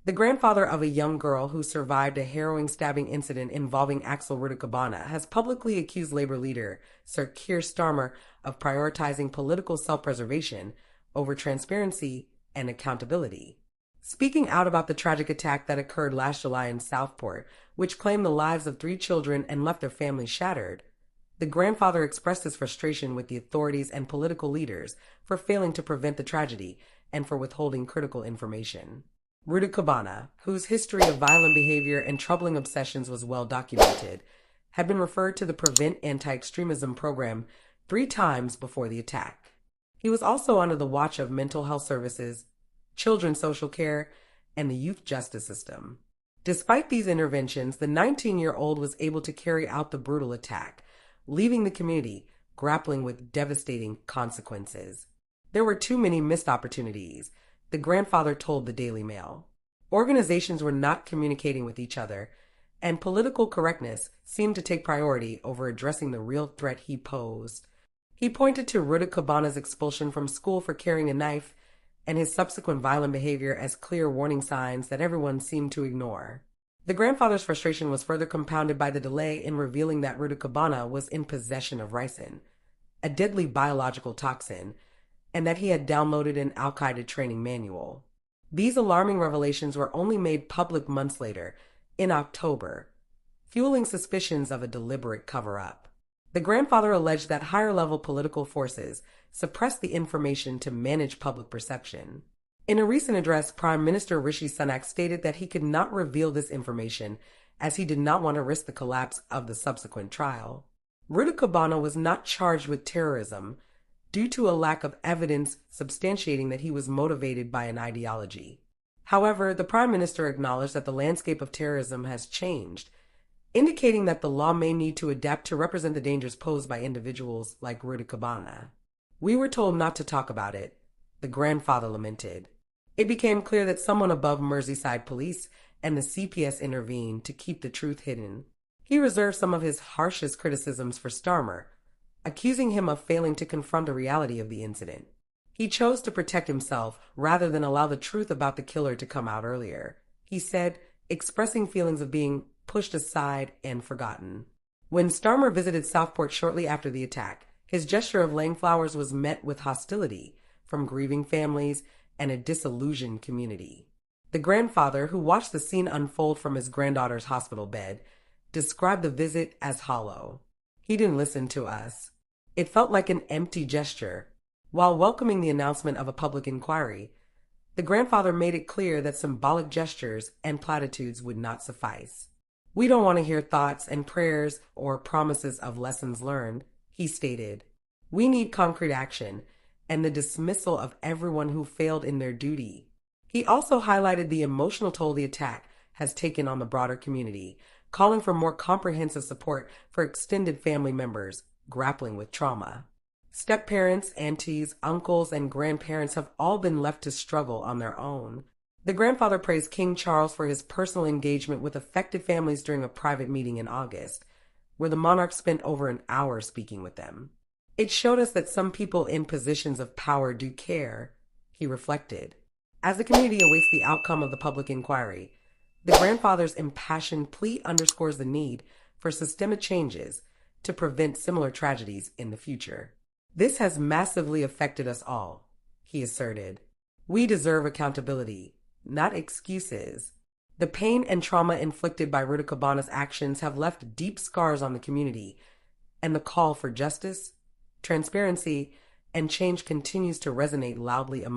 The grandfather of a young girl who survived a harrowing stabbing incident involving Axel Rudakubana has publicly accused Labour leader Sir Keir Starmer of prioritizing political self-preservation over transparency and accountability. Speaking out about the tragic attack that occurred last July in Southport, which claimed the lives of 3 children and left their families shattered, the grandfather expressed his frustration with the authorities and political leaders for failing to prevent the tragedy and for withholding critical information. Rudakubana, whose history of violent behavior and troubling obsessions was well documented, had been referred to the Prevent Anti-Extremism program 3 times before the attack. He was also under the watch of mental health services, children's social care, and the youth justice system. Despite these interventions, the 19-year-old was able to carry out the brutal attack, leaving the community grappling with devastating consequences. There were too many missed opportunities, the grandfather told the Daily Mail. Organizations were not communicating with each other, and political correctness seemed to take priority over addressing the real threat he posed. He pointed to Rudakubana's expulsion from school for carrying a knife and his subsequent violent behavior as clear warning signs that everyone seemed to ignore. The grandfather's frustration was further compounded by the delay in revealing that Rudakubana was in possession of Ricin, a deadly biological toxin, and that he had downloaded an Al-Qaeda training manual. These alarming revelations were only made public months later, in October, fueling suspicions of a deliberate cover-up. The grandfather alleged that higher-level political forces suppressed the information to manage public perception. In a recent address, Prime Minister Rishi Sunak stated that he could not reveal this information as he did not want to risk the collapse of the subsequent trial. Rudakubana was not charged with terrorism due to a lack of evidence substantiating that he was motivated by an ideology. However, the Prime Minister acknowledged that the landscape of terrorism has changed, indicating that the law may need to adapt to represent the dangers posed by individuals like Rudakubana. "We were told not to talk about it," the grandfather lamented. "It became clear that someone above Merseyside Police and the CPS intervened to keep the truth hidden." He reserved some of his harshest criticisms for Starmer, accusing him of failing to confront the reality of the incident. He chose to protect himself rather than allow the truth about the killer to come out earlier, he said, expressing feelings of being pushed aside and forgotten. When Starmer visited Southport shortly after the attack, his gesture of laying flowers was met with hostility from grieving families and a disillusioned community. The grandfather, who watched the scene unfold from his granddaughter's hospital bed, described the visit as hollow. "He didn't listen to us. It felt like an empty gesture." While welcoming the announcement of a public inquiry, the grandfather made it clear that symbolic gestures and platitudes would not suffice. "We don't want to hear thoughts and prayers or promises of lessons learned," he stated. "We need concrete action and the dismissal of everyone who failed in their duty." He also highlighted the emotional toll the attack has taken on the broader community, calling for more comprehensive support for extended family members grappling with trauma. Step-parents, aunties, uncles, and grandparents have all been left to struggle on their own. The grandfather praised King Charles for his personal engagement with affected families during a private meeting in August, where the monarch spent over an hour speaking with them. "It showed us that some people in positions of power do care," he reflected. As the community awaits the outcome of the public inquiry, the grandfather's impassioned plea underscores the need for systemic changes to prevent similar tragedies in the future. "This has massively affected us all," he asserted. "We deserve accountability, not excuses." The pain and trauma inflicted by Rudakubana's actions have left deep scars on the community, and the call for justice, transparency, and change continues to resonate loudly among